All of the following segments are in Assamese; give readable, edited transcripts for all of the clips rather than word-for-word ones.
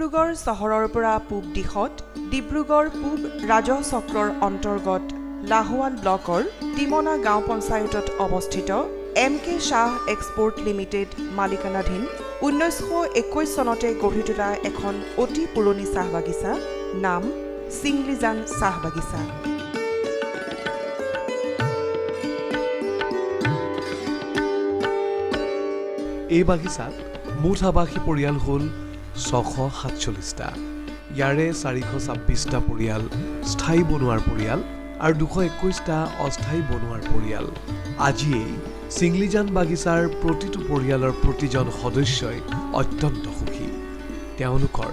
ডিব্ৰুগড় চহৰৰ পৰা পূব দিশত ডিব্ৰুগড় পূব ৰাজহ চক্ৰৰ অন্তৰ্গত লাহোৱাল ব্লকৰ তিমনা গাঁও পঞ্চায়তত অৱস্থিত MK শাহ এক্সপোৰ্ট লিমিটেড মালিকানাধীন 1921 চনতে গঢ়ি তোলা এখন অতি পুৰণি চাহ বাগিচা নাম সিংলিজান চাহ বাগিচা। এই বাগিচাত মুঠ আৱাসী পৰিয়াল হ'ল 647টা। ইয়াৰে 426টা পৰিয়াল স্থায়ী বনোৱাৰ পৰিয়াল আৰু 221টা অস্থায়ী বনোৱাৰ পৰিয়াল। আজিয়েই সিংলিজান বাগিচাৰ প্ৰতিটো পৰিয়ালৰ প্ৰতিজন সদস্যই অত্যন্ত সুখী। তেওঁলোকৰ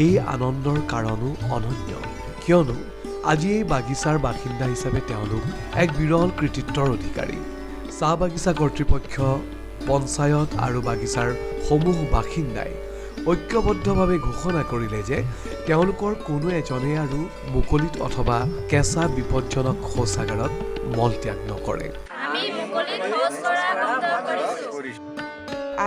এই আনন্দৰ কাৰণো অনন্য, কিয়নো আজি এই বাগিচাৰ বাসিন্দা হিচাপে তেওঁলোক এক বিৰল কৃতিত্বৰ অধিকাৰী। চাহ বাগিচা কৰ্তৃপক্ষ, পঞ্চায়ত আৰু বাগিচাৰ সমূহ বাসিন্দাই ঐক্যবদ্ধভাৱে ঘোষণা কৰিলে যে তেওঁলোকৰ কোনো এজনে আৰু মুকলিত অথবা কেঁচা বিপদজনক শৌচাগাৰত মলত্যাগ নকৰে।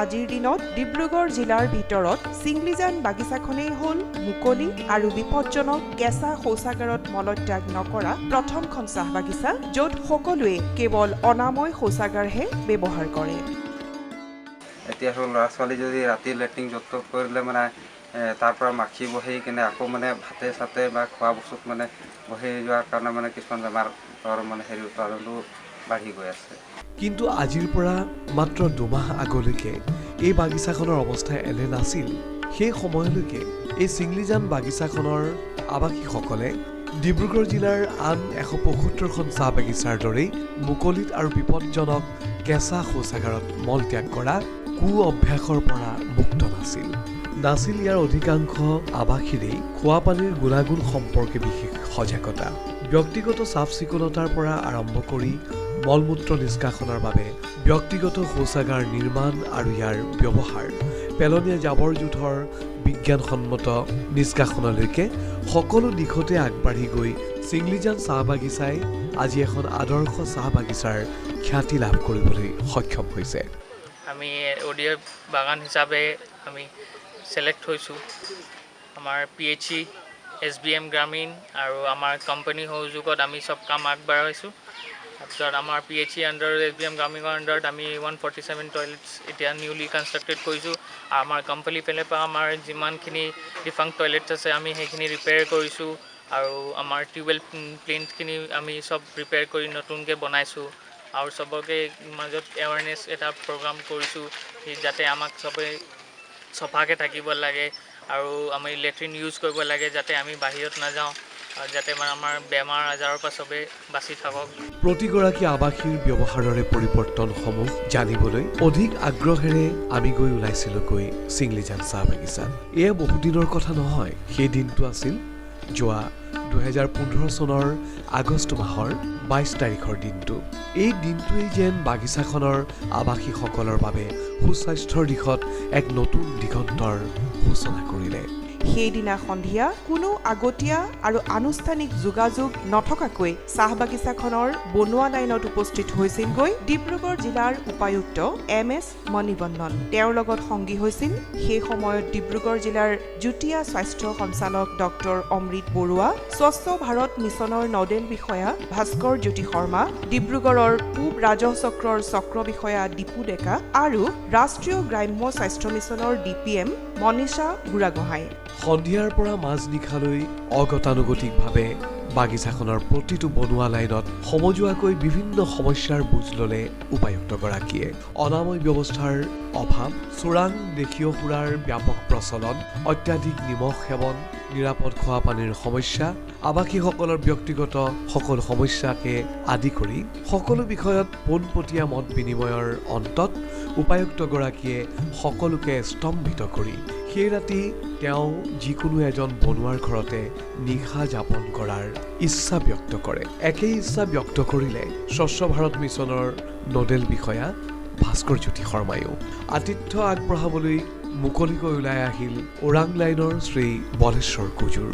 আজিৰ দিনত ডিব্ৰুগড় জিলাৰ ভিতৰত সিংলিজান বাগিচাখনেই হ'ল মুকলি আৰু বিপদজনক কেঁচা শৌচাগাৰত মলত্যাগ নকৰা প্ৰথমখন চাহ বাগিচা, য'ত সকলোৱে কেৱল অনাময় শৌচাগাৰহে ব্যৱহাৰ কৰে। এতিয়া ল'ৰা ছোৱালী যদি ৰাতি লেট্ৰিন য'ত কৰিলে মানে তাৰ পৰা মাখি বহি কিনে আকৌ মানে ভাতে চাতে বা খোৱা বস্তুত মানে বহি যোৱাৰ কাৰণে মানে কিছুমান বেমাৰৰ মানে উৎপাদনটো বাঢ়ি গৈ আছে। কিন্তু আজিৰ পৰা মাত্ৰ 2 মাহ আগলৈকে এই বাগিচাখনৰ অৱস্থা এনে নাছিল। সেই সময়লৈকে এই সিংলিজান বাগিচাখনৰ আৱাসীসকলে ডিব্ৰুগড় জিলাৰ আন 175খন চাহ বাগিচাৰ দৰেই মুকলিত আৰু বিপদজনক কেঁচা শৌচাগাৰত মলত্যাগ কৰা কু অভ্যাসৰ পৰা মুক্ত নাছিল। ইয়াৰ অধিকাংশ আৱাসীৰেই খোৱা পানীৰ গুণাগুণ সম্পৰ্কে বিশেষ সজাগতা। ব্যক্তিগত চাফ চিকুণতাৰ পৰা আৰম্ভ কৰি মলমূত্ৰ নিষ্কাশনৰ বাবে ব্যক্তিগত শৌচাগাৰ নিৰ্মাণ আৰু ইয়াৰ ব্যৱহাৰ, পেলনীয়া জাবৰ জোঁথৰ বিজ্ঞানসন্মত নিষ্কাশনলৈকে সকলো দিশতে আগবাঢ়ি গৈ সিংলিজান চাহ বাগিচাই আজি এখন আদৰ্শ চাহ বাগিচাৰ খ্যাতি লাভ কৰিবলৈ সক্ষম হৈছে। আমি ODI বাগান হিচাপে আমি সিলেক্ট হৈছোঁ। আমাৰ PHE, SBM গ্ৰামীণ আৰু আমাৰ কোম্পানীৰ সহযোগত আমি চব কাম আগবঢ়াইছোঁ। তাৰপিছত আমাৰ PHE আণ্ডাৰ SBM গ্ৰামীণৰ আণ্ডাৰত আমি 147 টয়লেটছ এতিয়া নিউলি কনষ্ট্ৰাক্টেড কৰিছোঁ। আমাৰ কোম্পানী ফালৰ পৰা আমাৰ যিমানখিনি ডিফাংক্ট টয়লেটছ আছে আমি সেইখিনি ৰিপেয়াৰ কৰিছোঁ আৰু আমাৰ টিউবৱেল প্লেণ্টখিনি আমি চব ৰিপেয়াৰ কৰি নতুনকৈ বনাইছোঁ আৰু চবকে মাজত এৱাৰনেছ এটা প্ৰগ্ৰাম কৰিছোঁ যাতে আমাক চবে চফাকৈ থাকিব লাগে আৰু আমি লেট্ৰিন ইউজ কৰিব লাগে যাতে আমি বাহিৰত নাযাওঁ আৰু যাতে আমাৰ বেমাৰ আজাৰৰ পৰা চবে বাচি থাকক। প্ৰতিগৰাকী আৱাসীৰ ব্যৱহাৰৰে পৰিৱৰ্তনসমূহ জানিবলৈ অধিক আগ্ৰহেৰে আমি গৈ ওলাইছিলোঁগৈ সিংলিজান চাহ বাগিচাত। এয়া বহুদিনৰ কথা নহয়। সেই দিনটো আছিল যোৱা 2015 চনৰ আগষ্ট মাহৰ 22 তাৰিখৰ দিনটো। এই দিনটোৱেই যেন বাগিচাখনৰ আৱাসীসকলৰ বাবে সুস্বাস্থ্যৰ দিশত এক নতুন দিগন্তৰ সূচনা কৰিলে। সেইদিনা সন্ধিয়া কোনো আগতীয়া আৰু আনুষ্ঠানিক যোগাযোগ নথকাকৈ চাহ বাগিচাখনৰ বনোৱা লাইনত উপস্থিত হৈছিলগৈ ডিব্ৰুগড় জিলাৰ উপায়ুক্ত MS মণিবন্নন। তেওঁৰ লগত সংগী হৈছিল সেই সময়ত ডিব্ৰুগড় জিলাৰ যুটীয়া স্বাস্থ্য সঞ্চালক ডক্টৰ অমৃত বৰুৱা, স্বচ্ছ ভাৰত মিছনৰ নডেল বিষয়া ভাস্কৰ জ্যোতি শৰ্মা, ডিব্ৰুগড়ৰ পূব ৰাজহ চক্ৰৰ চক্ৰ বিষয়া দীপু ডেকা আৰু ৰাষ্ট্ৰীয় গ্ৰাম্য স্বাস্থ্য মিছনৰ DPM মনীষা বুঢ়াগোহাঁই। সন্ধিয়াৰ পৰা মাজনিশালৈ অগতানুগতিকভাৱে বাগিচাখনৰ প্ৰতিটো বনোৱা লাইনত সমজুৱাকৈ বিভিন্ন সমস্যাৰ বুজ ল'লে উপায়ুক্তগৰাকীয়ে। অনাময় ব্যৱস্থাৰ অভাৱ, চোৰাং দেশীয় সুৰাৰ ব্যাপক প্ৰচলন, অত্যাধিক নিমখ সেৱন, নিৰাপদ খোৱা পানীৰ সমস্যা, আৱাসীসকলৰ ব্যক্তিগত সকলো সমস্যাকে আদি কৰি সকলো বিষয়ত পোনপটীয়া মত বিনিময়ৰ অন্তত উপায়ুক্তগৰাকীয়ে সকলোকে স্তম্ভিত কৰি সেই ৰাতি তেওঁ যিকোনো এজন বনুৱাৰ ঘৰতে নিশা যাপন কৰাৰ ইচ্ছা ব্যক্ত কৰে। একেই ইচ্ছা ব্যক্ত কৰিলে স্বচ্ছ ভাৰত মিছনৰ নডেল বিষয়া ভাস্কৰ জ্যোতি শৰ্মায়ো। আতিথ্য আগবঢ়াবলৈ মুকলিকৈ ওলাই আহিল ওৰাং লাইনৰ শ্ৰী বলেশ্বৰ কুজুৰ।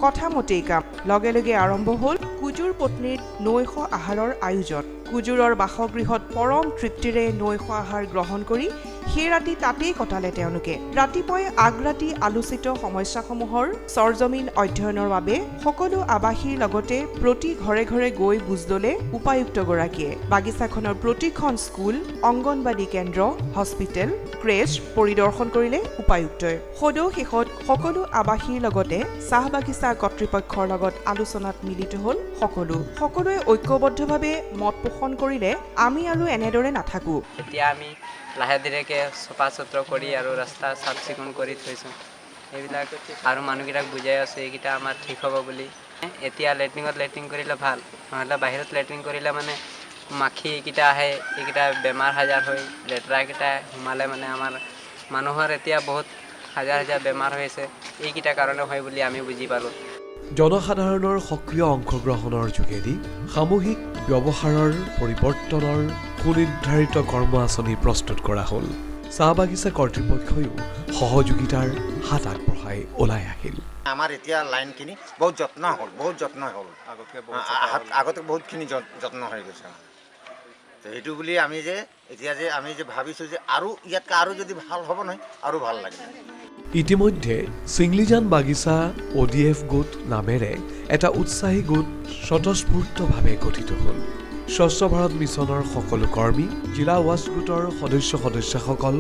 কথামতেই কাম লগে লগে আৰম্ভ হ'ল কুজুৰ পত্নীৰ নৈশ আহাৰৰ আয়োজন। কুজুৰৰ বাসগৃহত পৰম তৃপ্তিৰে নৈশ আহাৰ গ্ৰহণ কৰি সেই ৰাতি তাতেই কটালে তেওঁলোকে। ৰাতিপুৱাই আগৰাতি আলোচিত সমস্যাসমূহৰ চৰজমিন অধ্যয়নৰ বাবে সকলো আৱাসীৰ লগতে প্ৰতি ঘৰে ঘৰে গৈ বুজ ল'লে উপায়ুক্তগৰাকীয়ে। বাগিচাখনৰ প্ৰতিখন স্কুল, অংগনবাড়ী কেন্দ্ৰ, হস্পিটেল, ক্ৰেচ পৰিদৰ্শন কৰিলে উপায়ুক্তই। সদৌ শেষত সকলো আৱাসীৰ লগতে চাহ বাগিচা কৰ্তৃপক্ষৰ লগত আলোচনাত মিলিত হ'ল সকলোৱে ঐক্যবদ্ধভাৱে মত পোষণ কৰিলে আমি আৰু এনেদৰে নাথাকো। এতিয়া আমি লাহে ধীৰেকৈ চফা চুত্ৰ কৰি আৰু ৰাস্তা চাফ চিকুণ কৰি থৈছোঁ। এইবিলাক আৰু মানুহকেইটাক বুজাই আছোঁ এইকেইটা আমাৰ ঠিক হ'ব বুলি। এতিয়া লেট্ৰিনত লেট্ৰিন কৰিলে ভাল, নহ'লে বাহিৰত লেট্ৰিন কৰিলে মানে মাখি এইকেইটা আহে, এইকেইটা বেমাৰ হাজাৰ হৈ লেতেৰাকেইটা সোমালে মানে আমাৰ মানুহৰ এতিয়া বহুত হাজাৰ বেমাৰ হৈছে। এইকেইটা কাৰণে হয় বুলি আমি বুজি পালোঁ। জনসাধাৰণৰ সক্ৰিয় অংশগ্ৰহণৰ যোগেদি সামূহিক ব্যৱহাৰৰ পৰিৱৰ্তনৰ সুনিৰ্ধাৰিত কৰ্ম আঁচনি প্ৰস্তুত কৰা হ'ল। চাহ বাগিচা কৰ্তৃপক্ষইও সহযোগিতাৰ হাত আগবঢ়াই ওলাই আহিল। আমাৰ এতিয়া লাইনখিনি বহুত যত্ন হ'ল আগতে বহুতখিনি যত্ন হৈ গৈছে। সেইটো বুলি আমি যে এতিয়া যে আমি যে ভাবিছোঁ যে আৰু ইয়াতকৈ আৰু যদি ভাল হ'ব নহয় আৰু ভাল লাগে। ইতিমধ্যে চিংলিজান বাগিচা ODF গোট নামেৰে এটা উৎসাহী গোট স্বতঃস্ফূৰ্তভাৱে গঠিত হ'ল। স্বচ্ছ ভাৰত মিছনৰ সকলো কৰ্মী, জিলা ৱাচ গোটৰ সদস্যসকল,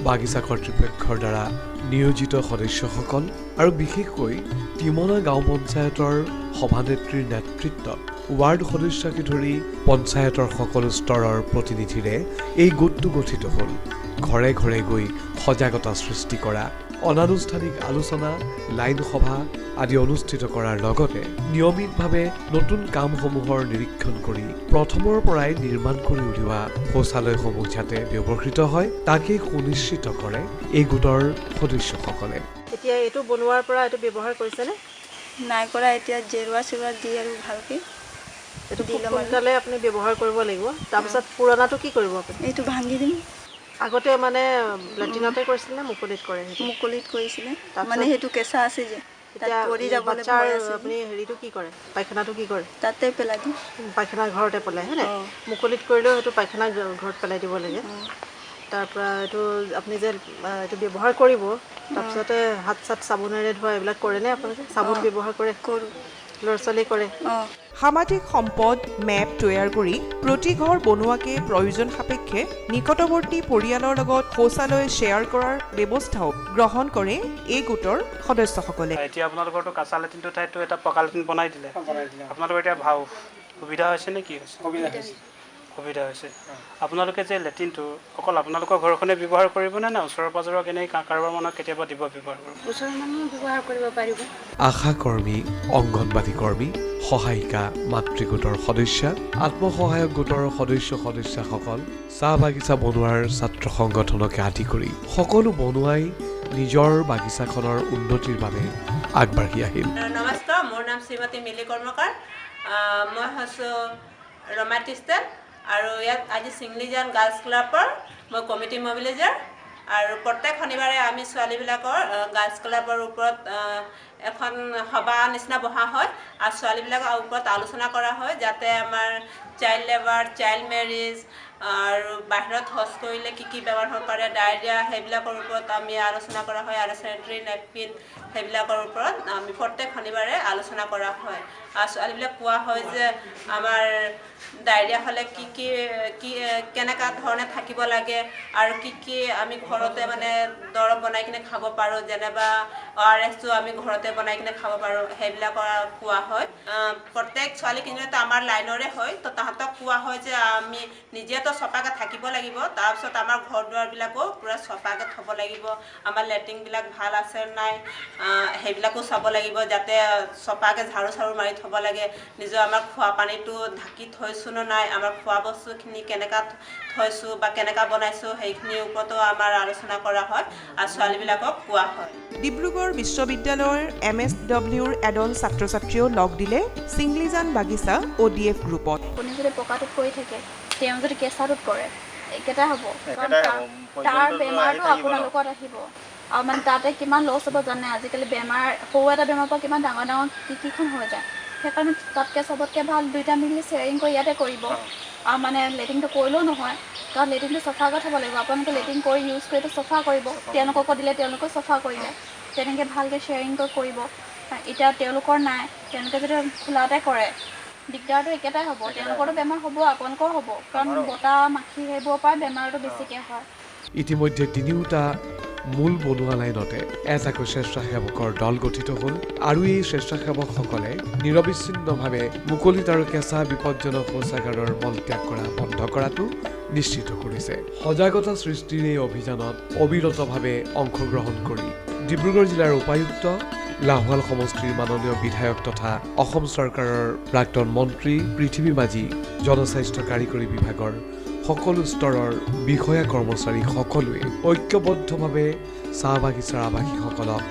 বাগিচা কৰ্তৃপক্ষৰ দ্বাৰা নিয়োজিত সদস্যসকল আৰু বিশেষকৈ টিমনা গাঁও পঞ্চায়তৰ সভানেত্ৰীৰ নেতৃত্বত ৱাৰ্ড সদস্যকে ধৰি পঞ্চায়তৰ সকলো স্তৰৰ প্ৰতিনিধিৰে এই গোটটো গঠিত হ'ল। ঘৰে ঘৰে গৈ সজাগতা সৃষ্টি কৰা, অনানুষ্ঠানিক আলোচনা, লাইন সভা আদি অনুষ্ঠিত কৰাৰ লগতে নিয়মিতভাৱে নতুন কামসমূহৰ নিৰীক্ষণ কৰি প্ৰথমৰ পৰাই নিৰ্মাণ কৰি উলিওৱা শৌচালয়সমূহ যাতে ব্যৱহৃত হয় তাকেই সুনিশ্চিত কৰে এই গোটৰ সদস্যসকলে। এতিয়া এইটো বনোৱাৰ পৰা এইটো ব্যৱহাৰ কৰিছেনে? নাই কৰা, এতিয়া জেৰুৱা চেৰুৱা দি আৰু ভালকৈ এইটো সোনকালে আপুনি ব্যৱহাৰ কৰিব লাগিব। তাৰপিছত পুৰণাটো কি কৰিব আপুনি? এইটো ভাঙি দিম। আগতে মানে লেট্ৰিনতে কৰিছিল নে মুকলিত কৰে? মুকলিত কৰিছিলে, মানে সেইটো কেঁচা আছে যে এতিয়া আপুনি হেৰিটো কি কৰে, পায়খানাটো কি কৰে? তাতে পেলাই দিম। পায়খানা ঘৰতে পেলাই হয়নে? মুকলিত কৰিলেও সেইটো পায়খানা ঘৰত পেলাই দিব লাগে। তাৰপৰা এইটো আপুনি যে এইটো ব্যৱহাৰ কৰিব, তাৰপিছতে হাত চাত চাবোনেৰে ধোৱা এইবিলাক কৰেনে আপোনালোকে? চাবোন ব্যৱহাৰ কৰে? কৰোঁ। ল'ৰা ছোৱালী কৰে? সামাজিক সম্পদ মেপ তৈয়াৰ কৰি প্ৰতি ঘৰ বনোৱাকে প্ৰয়োজন সাপেক্ষে নিকটৱৰ্তী পৰিয়ালৰ লগত শৌচালয় শ্বেয়াৰ কৰাৰ ব্যৱস্থাও গ্ৰহণ কৰে এই গোটৰ সদস্যসকলে। এতিয়া আপোনালোকৰতো কাঁচা লেট্ৰিনটো ঠাইতো এটা পকা লেট্ৰিন বনাই দিলে। আপোনালোকৰ এতিয়া সুবিধা হৈছে নে কি হৈছে? সুবিধা হৈছে। আপোনালোকে যে লেট্ৰিনটো অকল আপোনালোকৰ ঘৰখনে ব্যৱহাৰ কৰিবনে নে ওচৰৰ পাজৰৰ এনেই কাৰোবাৰ মানুহক কেতিয়াবা দিব ব্যৱহাৰ কৰিব? ওচৰৰ মানুহে ব্যৱহাৰ কৰিব পাৰিব। আশা কৰ্মী, অংগনবাড়ী কৰ্মী, সহায়িকা, মাতৃগোটৰ সদস্যা, আত্মসহায়ক গোটৰ সদস্যসকল, চাহ বাগিচা বনোৱাৰ ছাত্ৰ সংগঠনকে আদি কৰি সকলো বনোৱাই নিজৰ বাগিচাখনৰ উন্নতিৰ বাবে আগবাঢ়ি আহিল। নমস্কাৰ, মোৰ নাম শ্ৰীমতী মিলি কৰ্মকাৰ। মই হৈছোঁ ৰোমান্টিষ্টেল আৰু ইয়াত আজি চিংলিজান গাৰ্লছ ক্লাবৰ মই কমিটি মবিলাইজাৰ। আৰু প্ৰত্যেক শনিবাৰে আমি ছোৱালীবিলাকৰ গাৰ্লছ ক্লাবৰ ওপৰত এখন সভা নিচিনা বহা হয় আৰু ছোৱালীবিলাকৰ ওপৰত আলোচনা কৰা হয় যাতে আমাৰ চাইল্ড লেবাৰ, চাইল্ড মেৰিজ আৰু বাহিৰত শৌচ কৰিলে কি বেমাৰ হ'ব পাৰে, ডায়েৰিয়া, সেইবিলাকৰ ওপৰত আমি আলোচনা কৰা হয় আৰু চেনিটেৰী নেপকিন সেইবিলাকৰ ওপৰত আমি প্ৰত্যেক শনিবাৰে আলোচনা কৰা হয়। আৰু ছোৱালীবিলাক কোৱা হয় যে আমাৰ ডায়েৰিয়া হ'লে কি কেনেকুৱা ধৰণে থাকিব লাগে আৰু কি আমি ঘৰতে মানে দৰৱ বনাই কিনে খাব পাৰোঁ, যেনেবা ORSটো আমি ঘৰতে বনাই কিনে খাব পাৰোঁ, সেইবিলাকৰ কোৱা হয়। প্ৰত্যেক ছোৱালীখিনিতো আমাৰ লাইনৰে হয়, তো তাহাঁতক কোৱা হয় যে আমি নিজেতো চফাকৈ থাকিব লাগিব, তাৰপিছত আমাৰ ঘৰ দুৱাৰবিলাকো পূৰা চফাকৈ থ'ব লাগিব, আমাৰ লেট্ৰিনবিলাক ভাল আছে নাই সেইবিলাকো চাব লাগিব, যাতে চফাকৈ ঝাৰু মাৰি থ'ব লাগে। নিজৰ আমাৰ খোৱা পানীটো ঢাকি থৈছোঁ নে নাই, আমাৰ খোৱা বস্তুখিনি কেনেকুৱা থৈছোঁ বা কেনেকুৱা বনাইছোঁ সেইখিনিৰ ওপৰতো আমাৰ আলোচনা কৰা হয় আৰু ছোৱালীবিলাকক কোৱা হয়। ডিব্ৰুগড় বিশ্ববিদ্যালয়ৰ MSWৰ এদল ছাত্ৰ ছাত্ৰীয়েও লগ দিলে চিংলিজান বাগিচা ODF গ্ৰুপত। আপুনি যদি পকাটোত কৰি থাকে, তেওঁ যদি কেঁচাটোত কৰে, একেটাই হ'ব। তাৰ বেমাৰটো আপোনালোকত আহিব আৰু মানে তাতে কিমান লছ হ'ব জানে? আজিকালি বেমাৰ, সৰু এটা বেমাৰৰ পৰা কিমান ডাঙৰ কিখন হৈ যায়। সেইকাৰণে তাতকৈ চবতকৈ ভাল দুইটা মিলি শ্বেয়াৰিং কৰি ইয়াতে কৰিব। মানে লেট্ৰিনটো কৰিলেও নহয়, কাৰণ লেট্ৰিনটো চফা কৰি থ'ব লাগিব। আপোনালোকে লেট্ৰিন কৰি ইউজ কৰিটো চফা কৰিব, তেওঁলোককো দিলে তেওঁলোকেও চফা কৰিলে, তেনেকৈ ভালকৈ শ্বেয়াৰিং কৰিব। এতিয়া তেওঁলোকৰ নাই, তেওঁলোকে যদি খোলাতে কৰে দিগদাৰটো একেটাই হ'ব, তেওঁলোকৰো বেমাৰ হ'ব, আপোনালোকৰো হ'ব, কাৰণ বতাহ মাখি সেইবোৰৰ পৰাই বেমাৰটো বেছিকৈ হয়। ইতিমধ্যে তিনিওটা মূল বনোৱা লাইনতে এটাকৈ স্বেচ্ছাসেৱকৰ দল গঠিত হ'ল আৰু এই স্বেচ্ছাসেৱকসকলে নিৰবিচ্ছিন্নভাৱে মুকলিত আৰু কেঁচা বিপদজনক শৌচাগাৰৰ মলত্যাগ কৰা বন্ধ কৰাটো নিশ্চিত কৰিছে। সজাগতা সৃষ্টিৰ এই অভিযানত অবিৰতভাৱে অংশগ্ৰহণ কৰি ডিব্ৰুগড় জিলাৰ উপায়ুক্ত, লাহোৱাল সমষ্টিৰ মাননীয় বিধায়ক তথা অসম চৰকাৰৰ প্ৰাক্তন মন্ত্ৰী পৃথিৱী মাঝি, জনস্বাস্থ্য কাৰিকৰী বিভাগৰ সকলো স্তৰৰ বিষয়া কৰ্মচাৰী সকলোৱে ঐক্যবদ্ধভাৱে চাহ বাগিচাৰ আৱাসীসকলক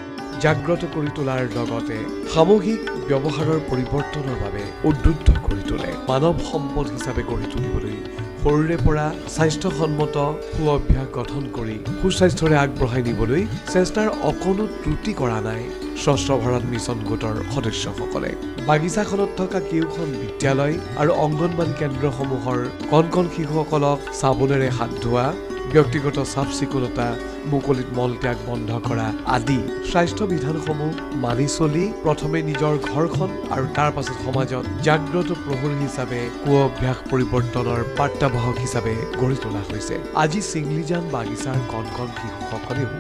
জাগ্ৰত কৰি তোলাৰ লগতে সামূহিক ব্যৱহাৰৰ পৰিৱৰ্তনৰ বাবে উদ্বুদ্ধ কৰি তোলে। মানৱ সম্পদ হিচাপে গঢ়ি তুলিবলৈ সৰুৰে পৰা স্বাস্থ্যসন্মত সু অভ্যাস গঠন কৰি সুস্বাস্থ্যৰে আগবঢ়াই নিবলৈ চেষ্টাৰ অকণো ত্ৰুটি কৰা নাই স্বচ্ছ ভাৰত মিছন গোটৰ সদস্যসকলে। বাগিচাখনত থকা কেইখন বিদ্যালয় আৰু অংগনবাড়ী কেন্দ্ৰসমূহৰ কণ কণ শিশুসকলক চাবোনেৰে হাত ধোৱা, ব্যক্তিগত চাফ চিকুণতা, মুকলিত মলত্যাগ বন্ধ কৰা আদি স্বাস্থ্য বিধানসমূহ মানি চলি প্ৰথমে নিজৰ ঘৰখন আৰু তাৰ পাছত সমাজত জাগ্ৰত প্ৰহৰী হিচাপে কু অভ্যাস পৰিৱৰ্তনৰ বাৰ্তাবাহক হিচাপে গঢ়ি তোলা হৈছে। আজি চিংলিজান বাগিচাৰ কণ কণ শিশুসকলেও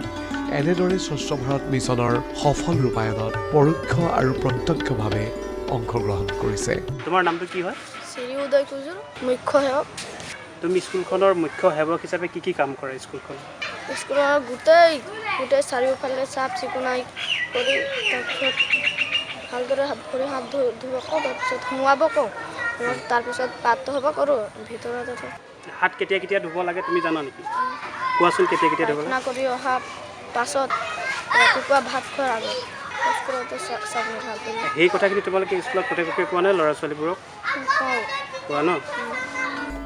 এনেদৰে স্বচ্ছ ভাৰত মিছনৰ সফল ৰূপায়ণত পৰোক্ষ আৰু প্ৰত্যক্ষভাৱে অংশগ্ৰহণ কৰিছে। তোমাৰ নামটো কি হয়? শ্ৰী উদয় কুজুৰ, মুখ্য সেৱক। তুমি স্কুলখনৰ মুখ্য সেৱক হিচাপে কি কাম কৰা স্কুলখন? স্কুলৰ গোটেই চাৰিওফালে চাফ চিকুণাই কৰি তাৰপিছত ভালদৰে ভৰি হাত ধুব কওঁ, তাৰপিছত সোমোৱাব কওঁ, তাৰপিছত পাত্ৰ হ'ব কৰোঁ ভিতৰত। হাত কেতিয়া কেতিয়া ধুব লাগে তুমি জানা নেকি? কোৱাচোন কেতিয়া কেতিয়া ধুব লাগে? প্ৰাৰ্থনা কৰি অহা পাছত ৰাতিপুৱা ভাত খোৱাৰ আগত স্কুলতে চাবোন হাত ধুব। সেই কথাখিনি তোমালোকে স্কুলত প্ৰত্যেককে কোৱা নাই ল'ৰা ছোৱালীবোৰক? কোৱা ন?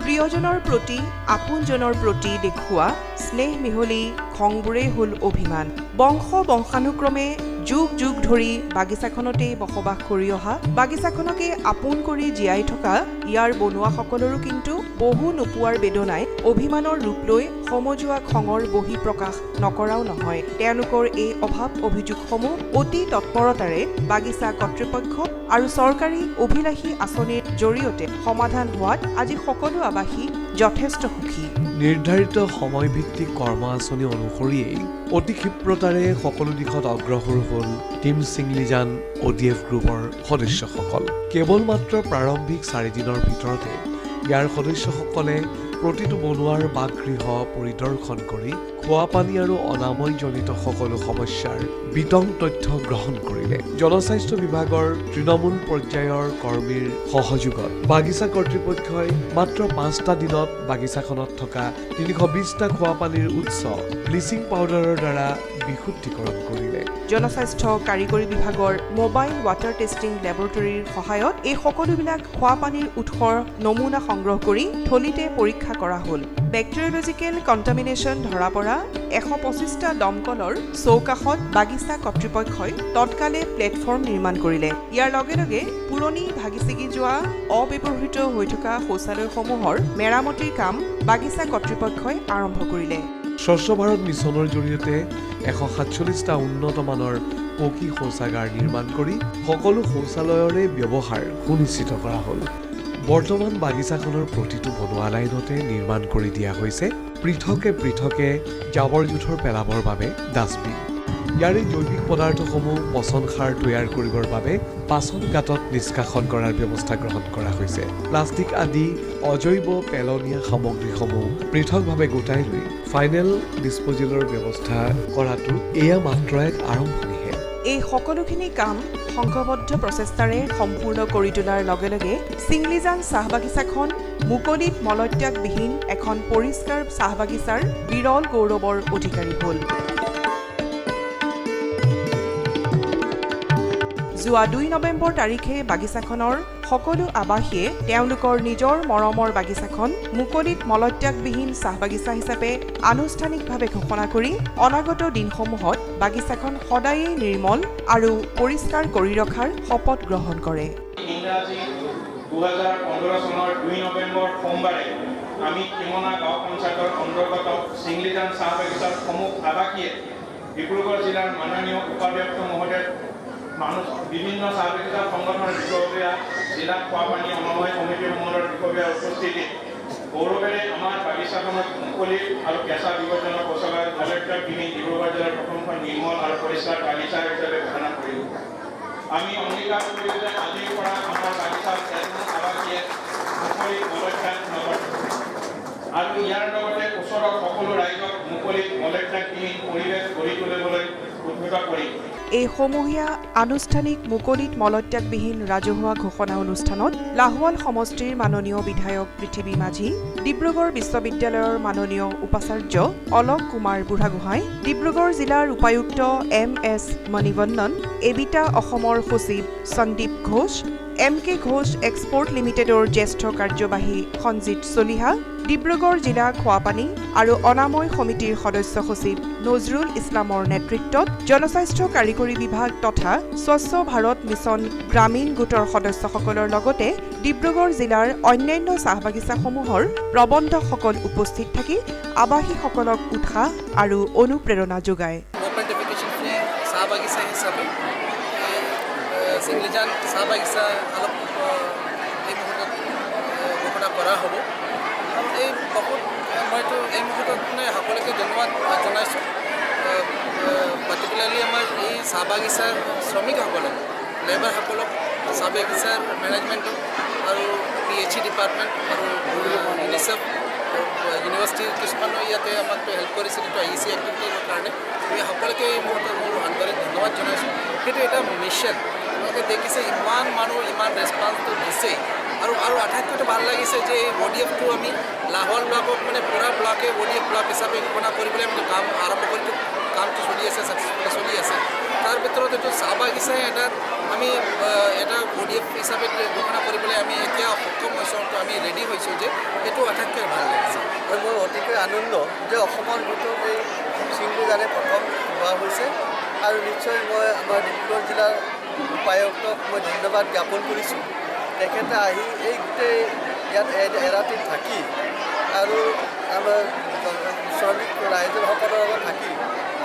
প্ৰিয়জনৰ প্ৰতি, আপোনজনৰ প্ৰতি দেখুওৱা স্নেহ মিহলি খংবোৰেই হ'ল অভিমান। বংশানুক্ৰমে যুগ যুগ ধৰি বাগিচাখনতেই বসবাস কৰি অহা, বাগিচাখনকে আপোন কৰি জীয়াই থকা ইয়াৰ বনুৱাসকলৰো কিন্তু বহু নোপোৱাৰ বেদনাই অভিমানৰ ৰূপ লৈ সমজুৱা খঙৰ বহিঃপ্ৰকাশ নকৰাও নহয়। তেওঁলোকৰ এই অভাৱ অভিযোগসমূহ অতি তৎপৰতাৰে বাগিচা কৰ্তৃপক্ষ আৰু চৰকাৰী অভিলাষী আঁচনিৰ জৰিয়তে সমাধান হোৱাত আজি সকলো আৱাসী যথেষ্ট সুখী। নিৰ্ধাৰিত সময়ভিত্তিক কৰ্ম আঁচনি অনুসৰিয়েই অতি ক্ষিপ্ৰতাৰে সকলো দিশত অগ্ৰসৰ হ'ল টিম চিংলিজান ODF গ্ৰুপৰ সদস্যসকল। কেৱল মাত্ৰ প্ৰাৰম্ভিক 4 দিনৰ ভিতৰতে ইয়াৰ সদস্যসকলে প্ৰতিটো বনোৱাৰ বাসগৃহ পৰিদৰ্শন কৰি খোৱাপানী আৰু অনাময়জনিত সকলো সমস্যাৰ বিতং তথ্য গ্ৰহণ কৰিলে। জনস্বাস্থ্য বিভাগৰ তৃণমূল পৰ্যায়ৰ কৰ্মীৰ সহযোগত বাগিচা কৰ্তৃপক্ষই মাত্ৰ 5টা দিনত বাগিচাখনত থকা 320টা খোৱাপানীৰ উৎস ব্লিচিং পাউডাৰৰ দ্বাৰা বিশুদ্ধিকৰণ কৰিলে। জনস্বাস্থ্য কাৰিকৰী বিভাগৰ মোবাইল ৱাটাৰ টেষ্টিং লেবৰেটৰীৰ সহায়ত এই সকলোবিলাক খোৱাপানীৰ উৎসৰ নমুনা সংগ্ৰহ কৰি থলিতে পৰীক্ষা কৰা হ'ল। বেক্টেৰিয়লজিকেল কণ্টামিনেশ্যন ধৰা পৰা 125টা দমকলৰ চৌকাষত বাগিচা কৰ্তৃপক্ষই তৎকালে প্লেটফৰ্ম নিৰ্মাণ কৰিলে। ইয়াৰ লগে লগে পুৰণি ভাগি ছিগি যোৱা অব্যৱহৃত হৈ থকা শৌচালয়সমূহৰ মেৰামতিৰ কাম বাগিচা কৰ্তৃপক্ষই আৰম্ভ কৰিলে। স্বচ্ছ ভাৰত মিছনৰ জৰিয়তে 147টা উন্নত মানৰ পকী শৌচাগাৰ নিৰ্মাণ কৰি সকলো শৌচালয়ৰে ব্যৱহাৰ সুনিশ্চিত কৰা হ'ল। বৰ্তমান বাগিচাখনৰ প্ৰতিটো বনোৱা লাইনতে নিৰ্মাণ কৰি দিয়া হৈছে পৃথকে পৃথকে জাবৰ জোঁথৰ পেলাবৰ বাবে ডাষ্টবিন। ইয়াৰে জৈৱিক পদাৰ্থসমূহ পচন সাৰ তৈয়াৰ কৰিবৰ বাবে পাচন গাঁতত নিষ্কাশন কৰাৰ ব্যৱস্থা গ্ৰহণ কৰা হৈছে। প্লাষ্টিক আদি অজৈব পেলনীয়া সামগ্ৰীসমূহ পৃথকভাৱে গোটাই লৈ ফাইনেল ডিছপ'জেলৰ ব্যৱস্থা কৰাটো এয়া মাত্ৰ এক আৰম্ভণিহে। এই সকলোখিনি কাম সংঘবদ্ধ প্ৰচেষ্টাৰে সম্পূৰ্ণ কৰি তোলাৰ লগে লগে চিংলিজান চাহ বাগিচাখন মুকলিত মলত্যাগবিহীন এখন পৰিষ্কাৰ চাহ বাগিচাৰ বিৰল গৌৰৱৰ অধিকাৰী হ'ল। যোৱা 2 নৱেম্বৰ তাৰিখে বাগিচাখনৰ সকলো আৱাসীয়ে তেওঁলোকৰ নিজৰ মৰমৰ বাগিচাখন মুকলিত মলত্যাগবিহীন চাহ বাগিচা হিচাপে আনুষ্ঠানিকভাৱে ঘোষণা কৰি অনাগত দিনসমূহত বাগিচাখন সদায়েই নিৰ্মল আৰু পৰিষ্কাৰ কৰি ৰখাৰ শপত গ্ৰহণ কৰে। ইংৰাজী 2015 চনৰ 2 নৱেম্বৰ সোমবাৰে আমি কিমনা গাঁও পঞ্চায়তৰ অন্তৰ্গত চিংলিজান চাহ বাগিচাৰ সমূহ আৱাসীয়ে ডিব্ৰুগড় জিলাৰ মাননীয় উপাধ্যক্ষ মহোদয় বিভিন্ন চাহ বাগিচা সংগঠনৰ বিষয়ববীয়া জিলা খোৱাপানী অনাময় সমিতিসমূহৰ বিষয়ববীয়াৰ উপস্থিতিত গৌৰৱেৰে আমাৰ বাগিচাখনত মুকলি আৰু কেঁচা বিভাজনৰ শৌচাগাৰ কলেক্টৰ কিনি ডিব্ৰুগড় জিলাৰ প্ৰথমখন নিৰ্মল আৰু পৰিষ্কাৰ বাগিচা হিচাপে ঘোষণা কৰিলোঁ। আমি অংগীকাৰ কৰিলোঁ যে আজিৰ পৰা আমাৰ বাগিচাত এজন আৱাসীয়ে মুকলি মলত্যাগ নকৰে আৰু ইয়াৰ লগতে ওচৰৰ সকলো ৰাইজক মুকলি মলত্যাগবিহীন পৰিৱেশ গঢ়ি তুলিবলৈ উদ্বুদ্ধ কৰিম। এই সমূহীয়া আনুষ্ঠানিক মুকলিত মলত্যাগবিহীন ৰাজহুৱা ঘোষণা অনুষ্ঠানত লাহোৱাল সমষ্টিৰ মাননীয় বিধায়ক পৃথিৱী মাঝি, ডিব্ৰুগড় বিশ্ববিদ্যালয়ৰ মাননীয় উপাচাৰ্য অলক কুমাৰ বুঢ়াগোহাঁই, ডিব্ৰুগড় জিলাৰ উপায়ুক্ত MS মণিবন্নন, এবিটা অসমৰ সচিব সন্দীপ ঘোষ, MK ঘোষ এক্সপৰ্ট লিমিটেডৰ জ্যেষ্ঠ কাৰ্যবাহী সঞ্জিত চলিহা, ডিব্ৰুগড় জিলা খোৱাপানী আৰু অনাময় সমিতিৰ সদস্য সচিব নজৰুল ইছলামৰ নেতৃত্বত জনস্বাস্থ্য কাৰিকৰী বিভাগ তথা স্বচ্ছ ভাৰত মিছন গ্ৰামীণ গোটৰ সদস্যসকলৰ লগতে ডিব্ৰুগড় জিলাৰ অন্যান্য চাহ বাগিচাসমূহৰ প্ৰবন্ধকসকল উপস্থিত থাকি আৱাসীসকলক উৎসাহ আৰু অনুপ্ৰেৰণা যোগায়। চাহ বাগিচা হিচাপে চিংলিজান চাহ বাগিচা অলপ এই মুহূৰ্তত ঘোষণা কৰা হ'ব। এই বহুত মইতো এই মুহূৰ্তত মানে সকলোকে ধন্যবাদ জনাইছোঁ। পাৰ্টিকুলাৰলি আমাৰ এই চাহ বাগিচাৰ শ্ৰমিকসকলে, লেবাৰসকলক, চাহ বাগিচাৰ মেনেজমেণ্টক আৰু PHE ডিপাৰ্টমেণ্ট আৰু UNICEF ইউনিভাৰ্চিটিৰ কিছুমানো ইয়াতে আমাক হেল্প কৰিছে কিন্তু IEC এক্টিভিটিৰ কাৰণে। আমি সকলোকে এই মুহূৰ্তত মোৰ আন্তৰিক ধন্যবাদ জনাইছোঁ। সেইটো এটা মিছন, আপোনালোকে দেখিছে ইমান মানুহ ইমান ৰেছপন্সটো দিছে আৰু আটাইতকৈ ভাল লাগিছে যে এই ODFটো আমি লাহোৱাল ব্লকক মানে পুৰা ব্লকে ODF ব্লক হিচাপে ঘোষণা কৰিবলৈ আমি কাম আৰম্ভ কৰিছোঁ। কামটো চলি আছে, ছাকচেছফুলি চলি আছে। তাৰ ভিতৰত এইটো চাহ বাগিচাই আমি এটা ODF হিচাপে ঘোষণা কৰিবলৈ আমি এতিয়া সক্ষম হৈছোঁ, আমি ৰেডি হৈছোঁ যে এইটো আটাইতকৈ ভাল লাগিছে। আৰু মোৰ অতিকৈ আনন্দ যে অসমৰ ভিতৰত এই চিংলিজানে প্ৰথম হোৱা হৈছে আৰু নিশ্চয় মই আমাৰ ডিব্ৰুগড় জিলাৰ উপায়ুক্তক মই ধন্যবাদ জ্ঞাপন কৰিছোঁ। তেখেতে আহি এই গোটেই ইয়াত এৰাতি থাকি আৰু আমাৰ শ্ৰমিক ৰাইজৰসকলৰ লগত থাকি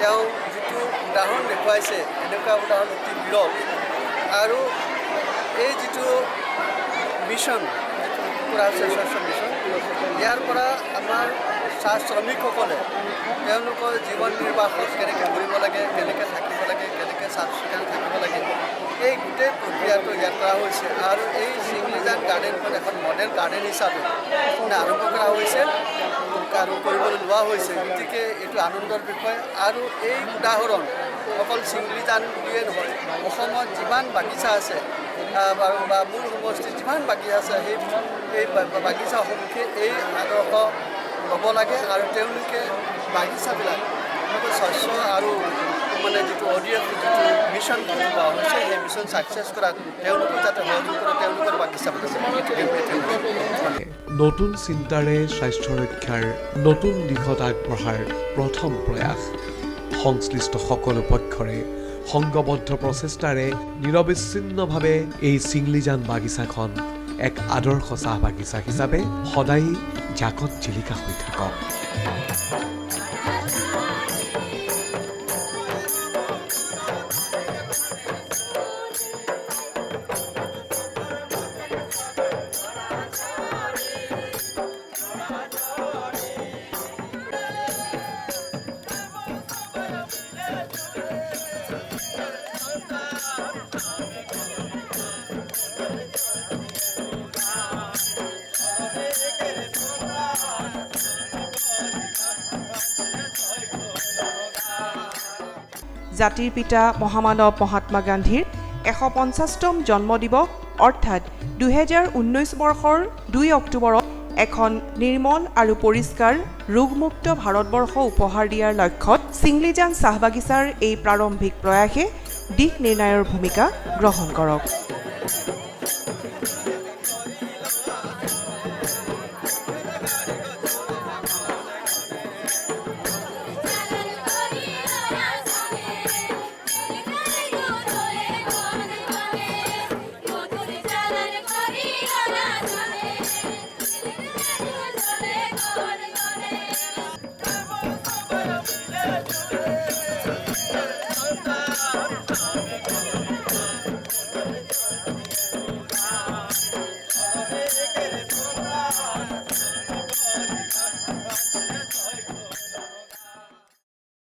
তেওঁ যিটো উদাহৰণ দেখুৱাইছে, এনেকুৱা উদাহৰণ অতি বিৰল। আৰু এই যিটো মিছন, যিটো কুকুৰা মিছন, ইয়াৰ পৰা আমাৰ চাহ শ্ৰমিকসকলে তেওঁলোকৰ জীৱন নিৰ্বাহত কেনেকৈ কৰিব লাগে, কেনেকৈ থাকিব লাগে, কেনেকৈ চাফ চিকুণ থাকিব লাগে, এই গোটেই প্ৰক্ৰিয়াটো ইয়াত কৰা হৈছে। আৰু এই চিংলিজান গাৰ্ডেনখন এখন মডেল গাৰ্ডেন হিচাপে আৰম্ভ কৰা হৈছে আৰু কৰিবলৈ লোৱা হৈছে। গতিকে এইটো আনন্দৰ বিষয়। আৰু এই উদাহৰণ অকল চিংলিজান বুলিয়ে নহয়, অসমত যিমান বাগিচা আছে বা মোৰ সমষ্টিত যিমান বাগিচা আছে সেই বাগিচাসমূহে এই আদৰ্শ ল'ব লাগে আৰু তেওঁলোকে বাগিচাবিলাক স্বচ্ছ আৰু মানে যিটো ODF যিটো মিছন লোৱা হৈছে সেই মিছন ছাকচেছ কৰাত তেওঁলোকে যাতে সহযোগ কৰে, তেওঁলোকৰ বাগিচাবিলাক। নতুন চিন্তাৰে স্বাস্থ্য ৰক্ষাৰ নতুন দিশত আগবঢ়াৰ প্ৰথম প্ৰয়াস, সংশ্লিষ্ট সকলো পক্ষৰে সংঘবদ্ধ প্ৰচেষ্টাৰে নিৰবিচ্ছিন্নভাৱে এই চিংলিজান বাগিচাখন এক আদৰ্শ চাহ বাগিচা হিচাপে সদায় জাকত জিলিকা হৈ থাকক। জাতিৰ পিতা মহামানৱ মহাত্মা গান্ধীৰ 150তম জন্মদিৱস অৰ্থাৎ 2019 বৰ্ষৰ 2 অক্টোবৰত এখন নিৰ্মল আৰু পৰিষ্কাৰ ৰোগমুক্ত ভাৰতবৰ্ষ উপহাৰ দিয়াৰ লক্ষ্যত চিংলিজান চাহ বাগিচাৰ এই প্ৰাৰম্ভিক প্ৰয়াসে দিশ নিৰ্ণয়ৰ ভূমিকা গ্ৰহণ কৰক।